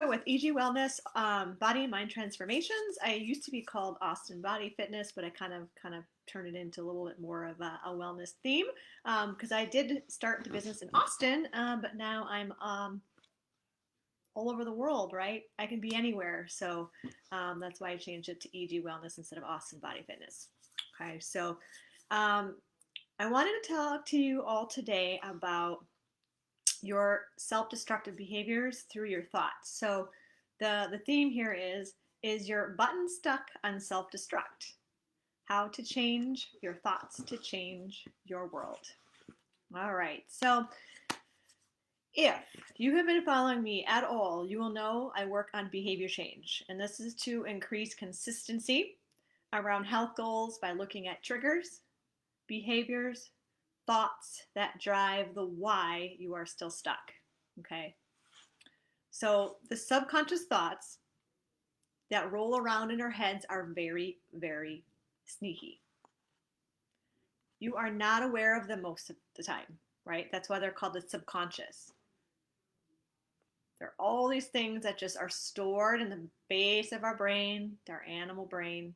with EG Wellness, Body and Mind Transformations. I used to be called Austin Body Fitness, but I kind of turned it into a little bit more of a wellness theme because I did start the business in Austin, but now I'm all over the world, right? I can be anywhere, so that's why I changed it to EG Wellness instead of Austin Body Fitness. Okay, so um, I wanted to talk to you all today about your self-destructive behaviors through your thoughts. So the theme here is your button stuck on self-destruct? How to change your thoughts to change your world. All right. So if you have been following me at all, you will know I work on behavior change, and this is to increase consistency around health goals by looking at triggers, behaviors, thoughts that drive the why you are still stuck. Okay. So the subconscious thoughts that roll around in our heads are very, very sneaky. You are not aware of them most of the time, right? That's why they're called the subconscious. There are all these things that just are stored in the base of our brain, our animal brain,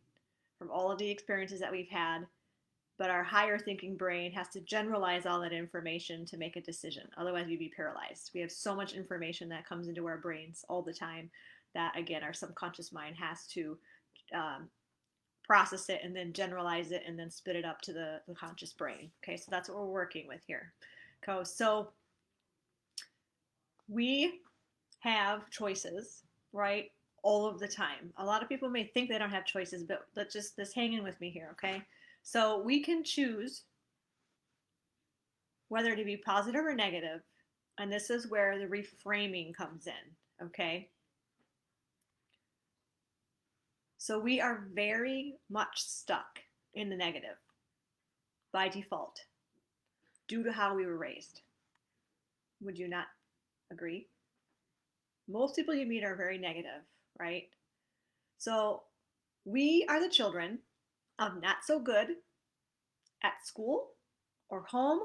from all of the experiences that we've had. But our higher thinking brain has to generalize all that information to make a decision. Otherwise, we'd be paralyzed. We have so much information that comes into our brains all the time that, again, our subconscious mind has to um, process it and then generalize it and then spit it up to the conscious brain. Okay, so that's what we're working with here. Okay, so we have choices, right? All of the time. A lot of people may think they don't have choices, but let's just hang in with me here, okay? So we can choose whether to be positive or negative, and this is where the reframing comes in, okay? So we are very much stuck in the negative by default due to how we were raised. Would you not agree? Most people you meet are very negative, right? So we are the children of not so good at school or home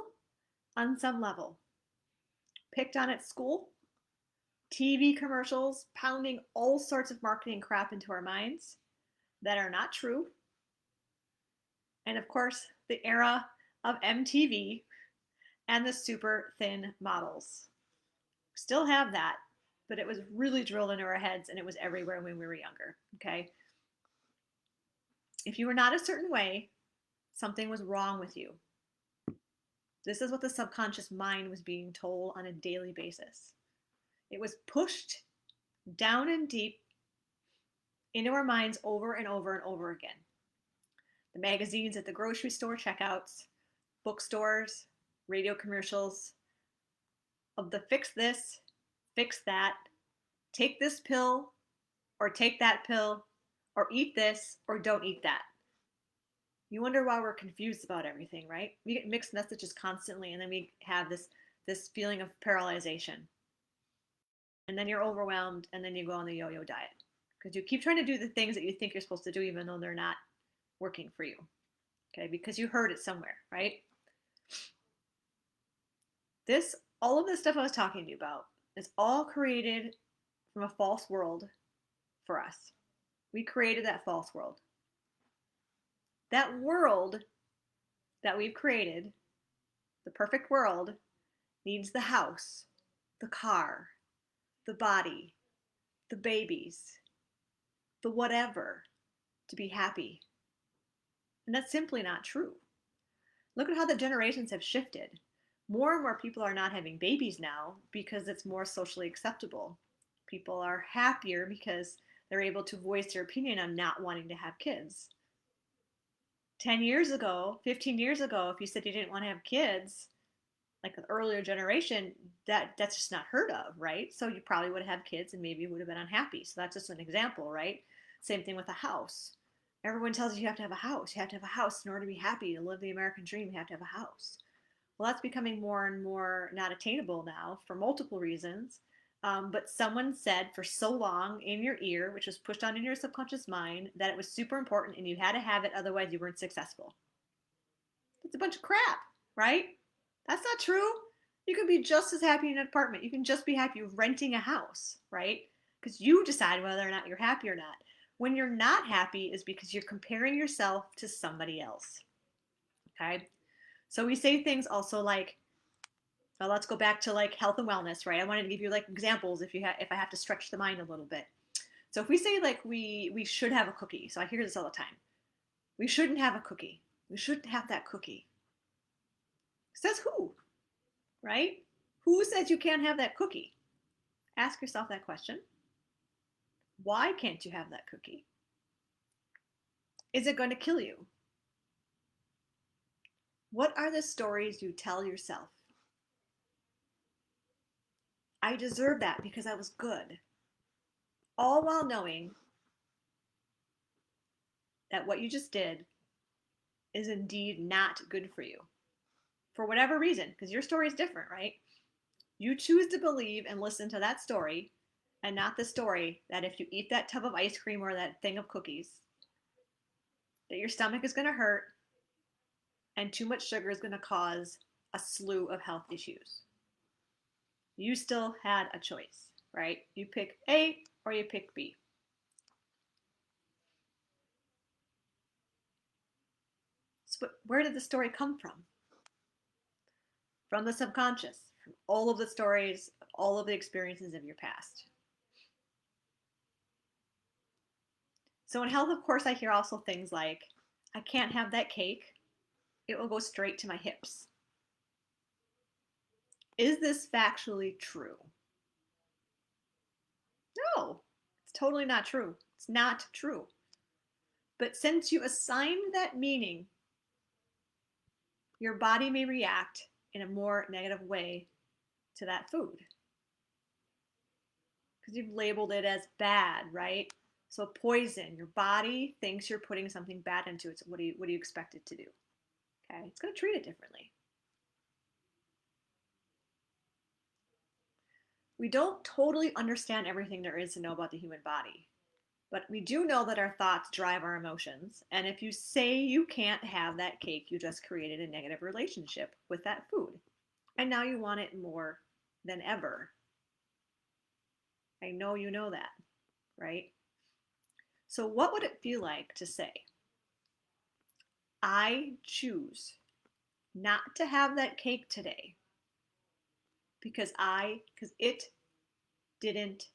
on some level. Picked on at school, TV commercials pounding all sorts of marketing crap into our minds that are not true. And of course, the era of MTV and the super thin models. Still have that, but it was really drilled into our heads and it was everywhere when we were younger. Okay. If you were not a certain way, something was wrong with you. This is what the subconscious mind was being told on a daily basis. It was pushed down and deep into our minds over and over and over again. The magazines at the grocery store checkouts, bookstores, radio commercials of the fix this, fix that, take this pill, or take that pill, or eat this, or don't eat that. You wonder why we're confused about everything, right? We get mixed messages constantly, and then we have this feeling of paralyzation. And then you're overwhelmed, and then you go on the yo-yo diet. Because you keep trying to do the things that you think you're supposed to do, even though they're not working for you. Okay, because you heard it somewhere, right? All of this stuff I was talking to you about is all created from a false world for us. We created that false world. That world that we've created, the perfect world, needs the house, the car, the body, the babies, the whatever to be happy. And that's simply not true. Look at how the generations have shifted. More and more people are not having babies now because it's more socially acceptable. People are happier because they're able to voice their opinion on not wanting to have kids. 10 years ago, 15 years ago, if you said you didn't want to have kids, like an earlier generation, that's just not heard of, right? So you probably would have kids and maybe you would have been unhappy. So that's just an example, right? Same thing with a house. Everyone tells you have to have a house. You have to have a house in order to be happy, to live the American dream. You have to have a house. Well, that's becoming more and more not attainable now for multiple reasons. But someone said for so long in your ear, which was pushed on in your subconscious mind, that it was super important and you had to have it, otherwise you weren't successful. That's a bunch of crap, right? That's not true. You can be just as happy in an apartment. You can just be happy renting a house, right? because you decide whether or not you're happy or not. When you're not happy is because you're comparing yourself to somebody else. Okay? So we say things also like, well, let's go back to like health and wellness, right? I wanted to give you like examples if I have to stretch the mind a little bit. So if we say like we should have a cookie, so I hear this all the time. We shouldn't have a cookie. We shouldn't have that cookie. Says who? Right? Who says you can't have that cookie? Ask yourself that question. Why can't you have that cookie? Is it going to kill you? What are the stories you tell yourself? I deserve that because I was good. All while knowing that what you just did is indeed not good for you. For whatever reason, because your story is different, right? You choose to believe and listen to that story and not the story that if you eat that tub of ice cream or that thing of cookies, that your stomach is going to hurt and too much sugar is going to cause a slew of health issues. You still had a choice, right? You pick A or you pick B. So where did the story come from? From the subconscious, from all of the stories, all of the experiences of your past. So in health, of course, I hear also things like, I can't have that cake. It will go straight to my hips. Is this factually true? No, it's totally not true. It's not true. But since you assigned that meaning, your body may react in a more negative way to that food. Because you've labeled it as bad, right? So poison, your body thinks you're putting something bad into it. So what do you expect it to do? Okay, it's going to treat it differently. We don't totally understand everything there is to know about the human body, but we do know that our thoughts drive our emotions. And if you say you can't have that cake, you just created a negative relationship with that food. And now you want it more than ever. I know you know that, right? So, what would it feel like to say, I choose not to have that cake today because it didn't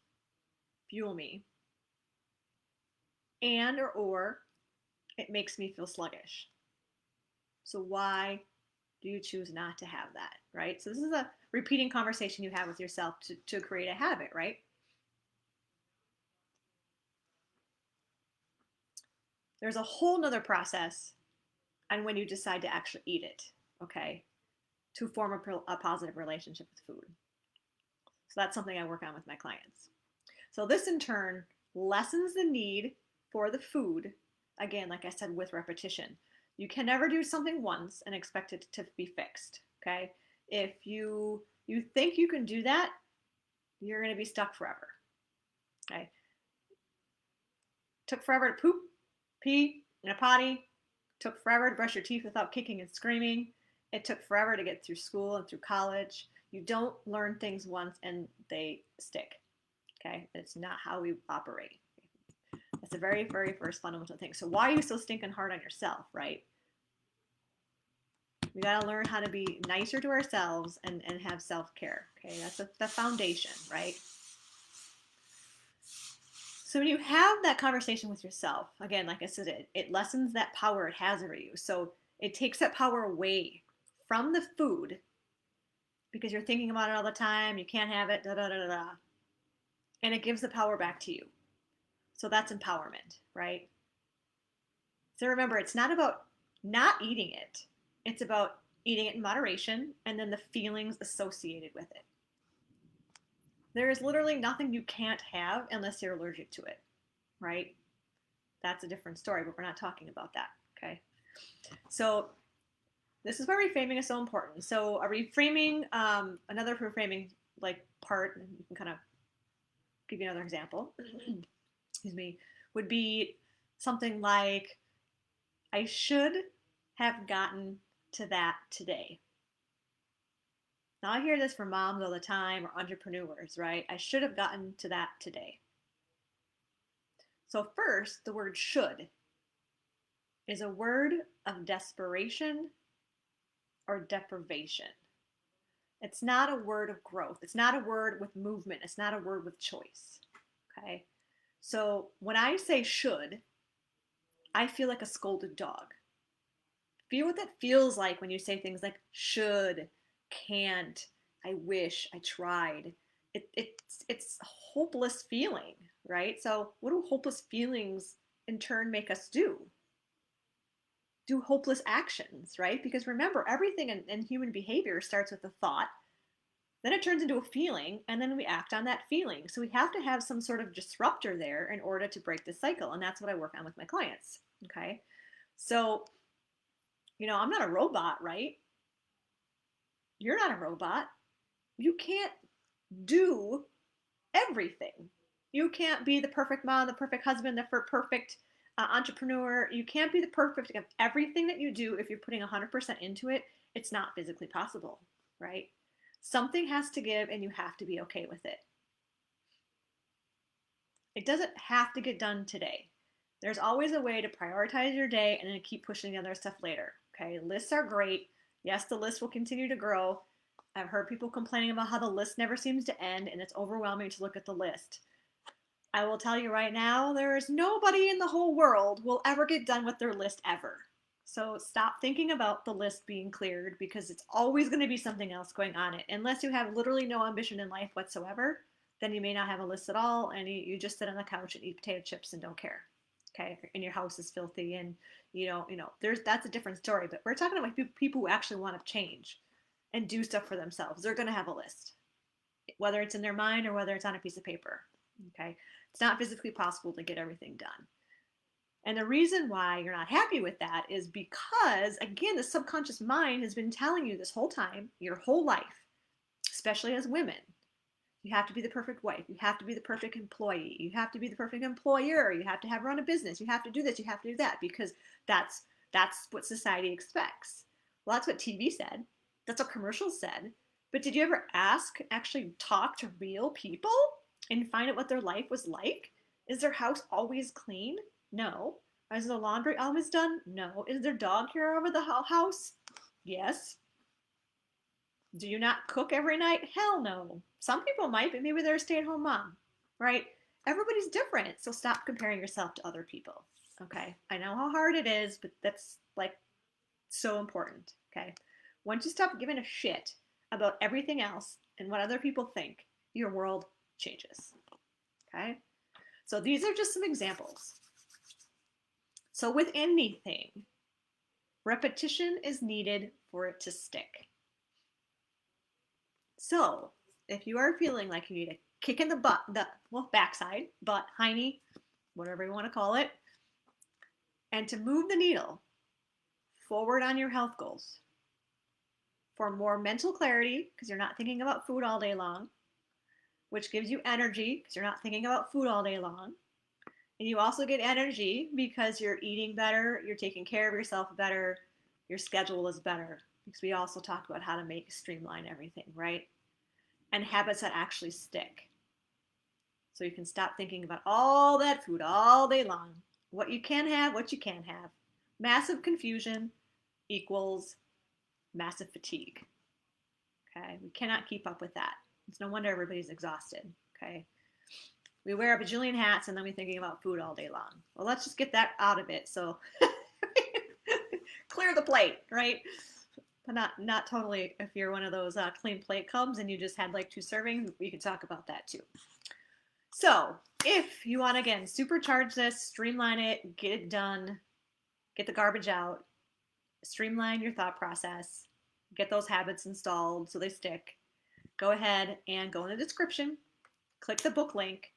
fuel me, and or it makes me feel sluggish. So why do you choose not to have that, right? So this is a repeating conversation you have with yourself to create a habit, right? There's a whole nother process on when you decide to actually eat it, okay, to form a positive relationship with food. So that's something I work on with my clients. So this in turn lessens the need for the food, again, like I said, with repetition. You can never do something once and expect it to be fixed, okay? If you think you can do that, you're going to be stuck forever, okay? Took forever to poop, pee in a potty, took forever to brush your teeth without kicking and screaming. It took forever to get through school and through college. You don't learn things once and they stick. Okay, it's not how we operate. That's the very, very first fundamental thing. So why are you so stinking hard on yourself, right? We got to learn how to be nicer to ourselves and have self-care. Okay, that's the foundation, right? So when you have that conversation with yourself, again, like I said, it lessens that power it has over you. So it takes that power away from the food because you're thinking about it all the time. You can't have it, da da da da da. And it gives the power back to you. So that's empowerment, right? So remember, it's not about not eating it. It's about eating it in moderation and then the feelings associated with it. There is literally nothing you can't have unless you're allergic to it, right? That's a different story, but we're not talking about that, okay? So this is why reframing is so important. So a reframing, another reframing like part, and you can kind of give you another example, excuse me, would be something like, I should have gotten to that today. Now I hear this from moms all the time or entrepreneurs, right? I should have gotten to that today. So first, the word should is a word of desperation or deprivation. It's not a word of growth. It's not a word with movement. It's not a word with choice. Okay? So when I say should, I feel like a scolded dog. Feel what that feels like when you say things like should, can't, I wish, I tried. It's a hopeless feeling, right? So what do hopeless feelings in turn make us do? Do hopeless actions, right? Because remember, everything in human behavior starts with a thought, then it turns into a feeling, and then we act on that feeling. So we have to have some sort of disruptor there in order to break this cycle. And that's what I work on with my clients. Okay. So, I'm not a robot, right? You're not a robot. You can't do everything. You can't be the perfect mom, the perfect husband, the perfect entrepreneur. You can't be the perfect of everything that you do. If you're putting 100% into it, it's not physically possible, right? Something has to give and you have to be okay with it. It doesn't have to get done today. There's always a way to prioritize your day and then keep pushing the other stuff later. Okay, lists are great. Yes, the list will continue to grow. I've heard people complaining about how the list never seems to end and it's overwhelming to look at the list. I will tell you right now, there is nobody in the whole world will ever get done with their list ever. So stop thinking about the list being cleared because it's always going to be something else going on it. Unless you have literally no ambition in life whatsoever, then you may not have a list at all and you just sit on the couch and eat potato chips and don't care. Okay, and your house is filthy and that's a different story. But we're talking about people who actually want to change and do stuff for themselves. They're going to have a list, whether it's in their mind or whether it's on a piece of paper. Okay, it's not physically possible to get everything done. And the reason why you're not happy with that is because, again, the subconscious mind has been telling you this whole time, your whole life, especially as women, you have to be the perfect wife. You have to be the perfect employee. You have to be the perfect employer. You have to have run a business. You have to do this. You have to do that because that's what society expects. Well, that's what TV said. That's what commercials said. But did you ever actually talk to real people and find out what their life was like? Is their house always clean? No. Is the laundry always done? No. Is there dog hair over the house? Yes. Do you not cook every night? Hell no. Some people might, but maybe they're a stay-at-home mom, right? Everybody's different, so stop comparing yourself to other people. Okay, I know how hard it is, but that's like so important. Okay, once you stop giving a shit about everything else and what other people think, your world changes. Okay, so these are just some examples. So with anything, repetition is needed for it to stick. So if you are feeling like you need a kick in the butt, backside, butt, hiney, whatever you want to call it, and to move the needle forward on your health goals for more mental clarity, because you're not thinking about food all day long, which gives you energy because you're not thinking about food all day long. And you also get energy because you're eating better, you're taking care of yourself better, your schedule is better. Because we also talk about how to streamline everything, right? And habits that actually stick. So you can stop thinking about all that food all day long. What you can have, what you can't have. Massive confusion equals massive fatigue. Okay, we cannot keep up with that. It's no wonder everybody's exhausted. Okay, we wear a bajillion hats and then we're thinking about food all day long. Well, let's just get that out of it. So clear the plate, right? But not totally. If you're one of those clean plate cubs and you just had like 2 servings, we can talk about that too. So if you want to, again, supercharge this, streamline it, get it done, get the garbage out, streamline your thought process, get those habits installed so they stick, go ahead and go in the description, click the book link,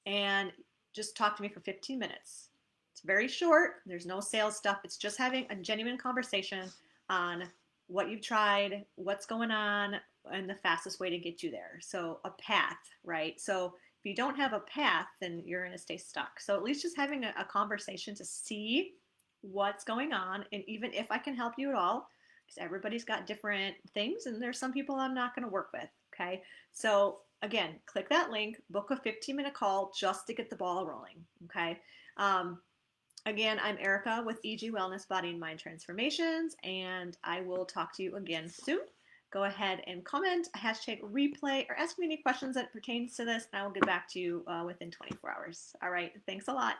and just talk to me for 15 minutes. It's very short. There's no sales stuff. It's just having a genuine conversation on what you've tried, what's going on, and the fastest way to get you there. So a path, right? So if you don't have a path, then you're going to stay stuck. So at least just having a conversation to see what's going on, and even if I can help you at all, because everybody's got different things, and there's some people I'm not going to work with. Okay, so again, click that link, book a 15-minute call just to get the ball rolling. Okay. Um, Again, I'm Erica with EG Wellness Body and Mind Transformations, and I will talk to you again soon. Go ahead and comment, hashtag replay, or ask me any questions that pertains to this, and I will get back to you within 24 hours. All right. Thanks a lot.